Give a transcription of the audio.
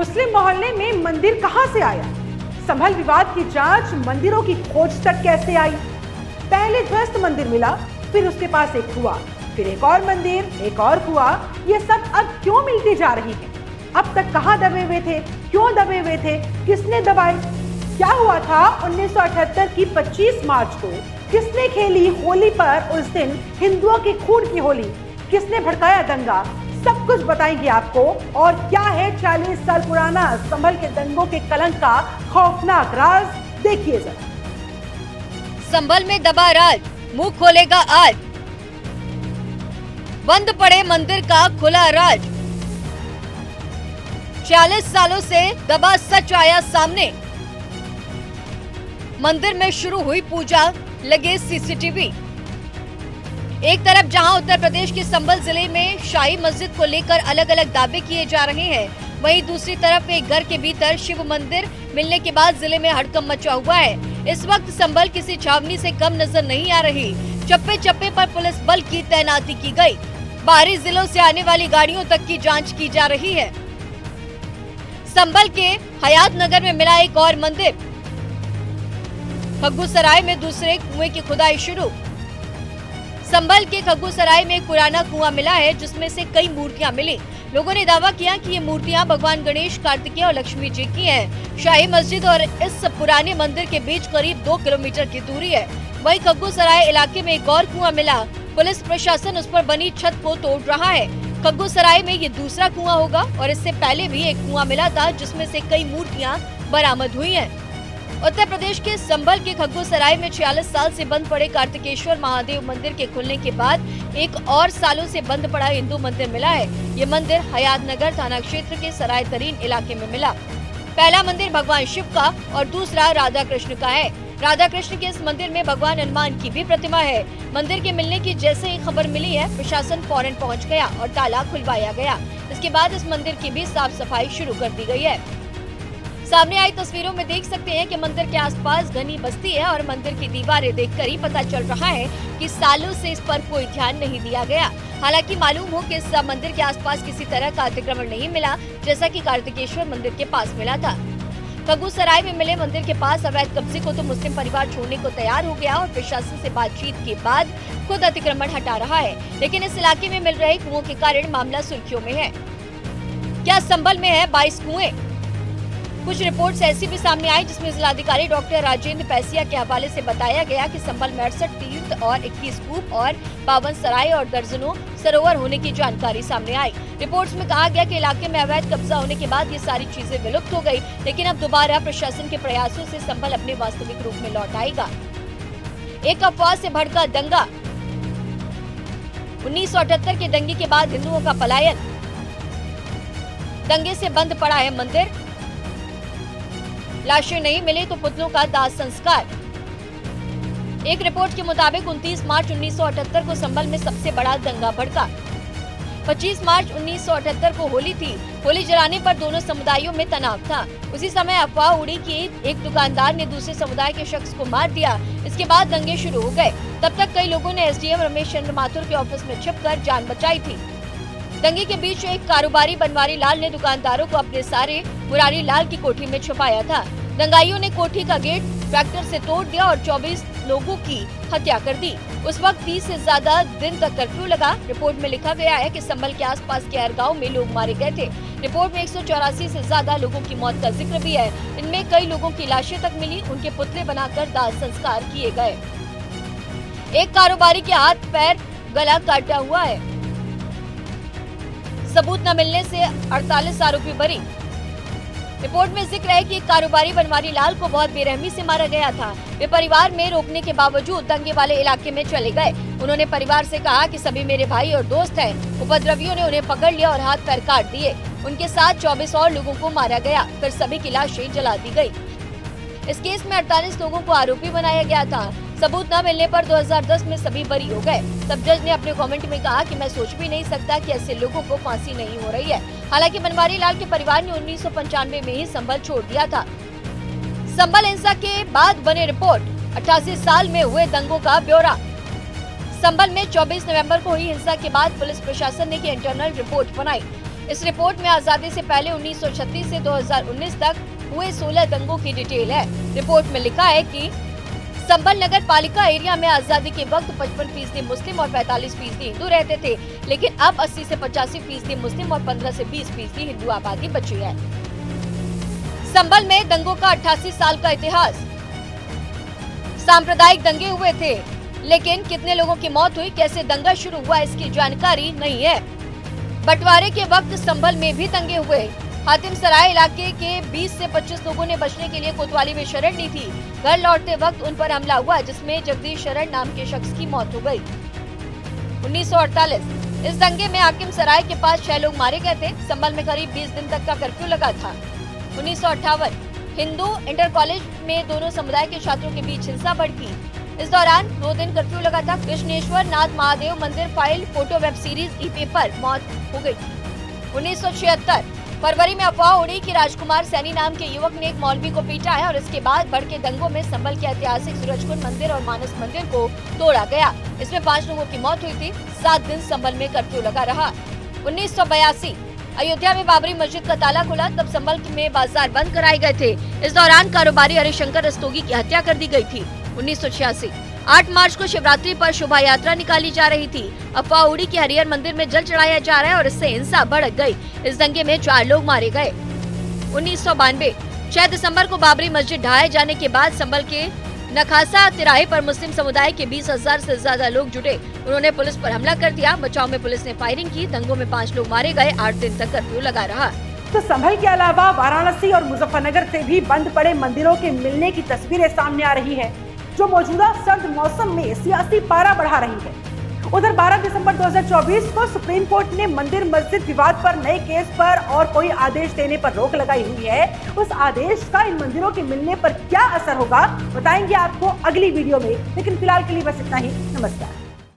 मुस्लिम मोहल्ले में मंदिर कहां से आया? संभल विवाद की जांच मंदिरों की खोज तक कैसे आई? पहले ध्वस्त मंदिर मिला, फिर उसके पास एक हुआ, फिर एक और मंदिर, एक और हुआ। ये सब अब क्यों मिलती जा रही है? अब तक कहां दबे हुए थे? क्यों दबे हुए थे? किसने दबाए? क्या हुआ था 1978 की 25 मार्च को? किसने खेली होली पर उस दिन हिंदुओं की खून की होली? किसने भड़काया दंगा? सब कुछ बताएंगे आपको। और क्या है 40 साल पुराना संभल के दंगों के कलंक का खौफनाक राज, देखिए जरा। संभल में दबा राज, मुंह खोलेगा आज। बंद पड़े मंदिर का खुला राज। 40 सालों से दबा सच आया सामने। मंदिर में शुरू हुई पूजा, लगे सीसीटीवी। एक तरफ जहां उत्तर प्रदेश के संभल जिले में शाही मस्जिद को लेकर अलग अलग दावे किए जा रहे हैं, वहीं दूसरी तरफ एक घर के भीतर शिव मंदिर मिलने के बाद जिले में हड़कंप मचा हुआ है। इस वक्त संभल किसी छावनी से कम नजर नहीं आ रही। चप्पे चप्पे पर पुलिस बल की तैनाती की गई। बाहरी जिलों से आने वाली गाड़ियों तक की जांच की जा रही है। संभल के हयात नगर में मिला एक और मंदिर। खग्गूसराय में दूसरे कुएं की खुदाई शुरू। संभल के खग्गूसराय में एक पुराना कुआं मिला है, जिसमें से कई मूर्तियां मिली। लोगों ने दावा किया कि ये मूर्तियां भगवान गणेश, कार्तिकेय और लक्ष्मी जी की हैं। शाही मस्जिद और इस पुराने मंदिर के बीच करीब 2 किलोमीटर की दूरी है। वहीं खग्गूसराय इलाके में एक और कुआं मिला। पुलिस प्रशासन उस पर बनी छत को तोड़ रहा है। खग्गूसराय में ये दूसरा कुआं होगा और इससे पहले भी एक कुआं मिला था, जिसमें से कई मूर्तियां बरामद हुई हैं। उत्तर प्रदेश के संभल के खग्गूसराय में 46 साल से बंद पड़े कार्तिकेश्वर महादेव मंदिर के खुलने के बाद एक और सालों से बंद पड़ा हिंदू मंदिर मिला है। ये मंदिर हयात नगर थाना क्षेत्र के सराय तरीन इलाके में मिला। पहला मंदिर भगवान शिव का और दूसरा राधा कृष्ण का है। राधा कृष्ण के इस मंदिर में भगवान हनुमान की भी प्रतिमा है। मंदिर के मिलने की जैसे ही खबर मिली है, प्रशासन फौरन पहुँच गया और ताला खुलवाया गया। इसके बाद इस मंदिर की भी साफ सफाई शुरू कर दी गई है। सामने आई तस्वीरों में देख सकते हैं कि मंदिर के आसपास घनी बस्ती है और मंदिर की दीवारें देखकर ही पता चल रहा है कि सालों से इस पर कोई ध्यान नहीं दिया गया। हालांकि मालूम हो कि इस मंदिर के आसपास किसी तरह का अतिक्रमण नहीं मिला, जैसा कि कार्तिकेश्वर मंदिर के पास मिला था। खग्गूसराय में मिले मंदिर के पास अवैध कब्जे को तो मुस्लिम परिवार छोड़ने को तैयार हो गया और प्रशासन से बातचीत के बाद खुद अतिक्रमण हटा रहा है। लेकिन इस इलाके में मिल रहे कुओं के कारण मामला सुर्खियों में है। क्या संभल में है 22 कुएं? कुछ रिपोर्ट्स ऐसी भी सामने आई जिसमें जिलाधिकारी डॉक्टर राजेंद्र पैसिया के हवाले से बताया गया कि संभल में 68 तीर्थ और 21 कूप और 52 सराय और दर्जनों सरोवर होने की जानकारी सामने आई। रिपोर्ट्स में कहा गया कि इलाके में अवैध कब्जा होने के बाद ये सारी चीजें विलुप्त हो गई, लेकिन अब दोबारा प्रशासन के प्रयासों से संभल अपने वास्तविक रूप में लौट आएगा। एक अफवाह से भड़का दंगा। 1978 के दंगे के बाद हिंदुओं का पलायन। दंगे से बंद पड़ा है मंदिर। लाशें नहीं मिले तो पुतलों का दाह संस्कार। एक रिपोर्ट के मुताबिक 29 मार्च 1978 को संभल में सबसे बड़ा दंगा भड़का। 25 मार्च 1978 को होली थी। होली जलाने पर दोनों समुदायों में तनाव था। उसी समय अफवाह उड़ी कि एक दुकानदार ने दूसरे समुदाय के शख्स को मार दिया। इसके बाद दंगे शुरू हो गए। तब तक कई लोगों ने एसडीएम रमेश चंद्र माथुर के ऑफिस में छिपकर जान बचाई थी। दंगे के बीच एक कारोबारी बनवारी लाल ने दुकानदारों को अपने सारे मुरारी लाल की कोठी में छुपाया था। दंगाइयों ने कोठी का गेट ट्रैक्टर से तोड़ दिया और 24 लोगों की हत्या कर दी। उस वक्त 30 से ज्यादा दिन तक कर्फ्यू लगा। रिपोर्ट में लिखा गया है कि संभल के आसपास के हर गांव में लोग मारे गए थे। रिपोर्ट में 184 से ज्यादा लोगों की मौत का जिक्र भी है। इनमें कई लोगों की लाशें तक मिली, उनके पुतले बनाकर दाह संस्कार किए गए। एक कारोबारी के हाथ पैर गला काटा हुआ है। सबूत न मिलने से 48 आरोपी बरी। रिपोर्ट में जिक्र है कि एक कारोबारी बनवारी लाल को बहुत बेरहमी से मारा गया था। वे परिवार में रोकने के बावजूद दंगे वाले इलाके में चले गए। उन्होंने परिवार से कहा कि सभी मेरे भाई और दोस्त हैं। उपद्रवियों ने उन्हें पकड़ लिया और हाथ पैर काट दिए। उनके साथ 24 और लोगों को मारा गया, फिर सभी की लाशें जला दी गई। इस केस में 48 लोगों को आरोपी बनाया गया था। सबूत न मिलने पर 2010 में सभी बरी हो गए। तब जज ने अपने कमेंट में कहा कि मैं सोच भी नहीं सकता कि ऐसे लोगों को फांसी नहीं हो रही है। हालांकि बनवारी लाल के परिवार ने 1995 में ही संभल छोड़ दिया था। संभल हिंसा के बाद बने रिपोर्ट। 88 साल में हुए दंगों का ब्यौरा। संभल में 24 नवंबर को हुई हिंसा के बाद पुलिस प्रशासन ने की इंटरनल रिपोर्ट बनाई। इस रिपोर्ट में आजादी से पहले 1936 से 2019 तक हुए 16 दंगों की डिटेल है। रिपोर्ट में लिखा है कि संभल नगर पालिका एरिया में आजादी के वक्त 55% मुस्लिम और 45% हिंदू रहते थे, लेकिन अब 80 से 85% मुस्लिम और 15 से 20% हिंदू आबादी बची है। संभल में दंगों का 88 साल का इतिहास। सांप्रदायिक दंगे हुए थे, लेकिन कितने लोगों की मौत हुई, कैसे दंगा शुरू हुआ, इसकी जानकारी नहीं है। बंटवारे के वक्त संभल में भी दंगे हुए। हातिम सराय इलाके के 20 से 25 लोगों ने बचने के लिए कोतवाली में शरण ली थी। घर लौटते वक्त उन पर हमला हुआ, जिसमें जगदीश शरण नाम के शख्स की मौत हो गई। 1948 इस दंगे में हाकिम सराय के पास 6 लोग मारे गए थे। संभल में करीब 20 दिन तक का कर्फ्यू लगा था। 1958 हिंदू इंटर कॉलेज में दोनों समुदाय के छात्रों के बीच हिंसा भड़की। इस दौरान 2 दिन कर्फ्यू लगा था। कृष्णेश्वर नाथ महादेव मंदिर फाइल फोटो वेब सीरीज ई पेपर मौत हो गई थी। 1976 फरवरी में अफवाह उड़ी कि राजकुमार सैनी नाम के युवक ने एक मौलवी को पीटा है और इसके बाद भड़के दंगों में संभल के ऐतिहासिक सूरजकुंड मंदिर और मानस मंदिर को तोड़ा गया। इसमें 5 लोगों की मौत हुई थी। 7 दिन संभल में कर्फ्यू लगा रहा। 1982 अयोध्या में बाबरी मस्जिद का ताला खुला, तब संभल में बाजार बंद कराए गए थे। इस दौरान कारोबारी हरिशंकर रस्तोगी की हत्या कर दी गई थी। 1986 8 मार्च को शिवरात्रि पर शोभा यात्रा निकाली जा रही थी। अफवाह उड़ी कि हरिहर मंदिर में जल चढ़ाया जा रहा है और इससे हिंसा भड़क गई। इस दंगे में 4 लोग मारे गए। 1992 6 दिसंबर को बाबरी मस्जिद ढहाए जाने के बाद संभल के नखासा तिराहे पर मुस्लिम समुदाय के 20,000 से ज्यादा लोग जुटे। उन्होंने पुलिस पर हमला कर दिया। बचाव में पुलिस ने फायरिंग की। दंगों में 5 लोग मारे गए। 8 दिन तक कर्फ्यू लगा रहा। तो संभल के अलावा वाराणसी और मुजफ्फरनगर से भी बंद पड़े मंदिरों के मिलने की तस्वीरें सामने आ रही है, जो मौजूदा सर्द मौसम में सियासी पारा बढ़ा रही है। उधर 12 दिसंबर 2024 को सुप्रीम कोर्ट ने मंदिर मस्जिद विवाद पर नए केस पर और कोई आदेश देने पर रोक लगाई हुई है। उस आदेश का इन मंदिरों के मिलने पर क्या असर होगा, बताएंगे आपको अगली वीडियो में। लेकिन फिलहाल के लिए बस इतना ही। नमस्कार।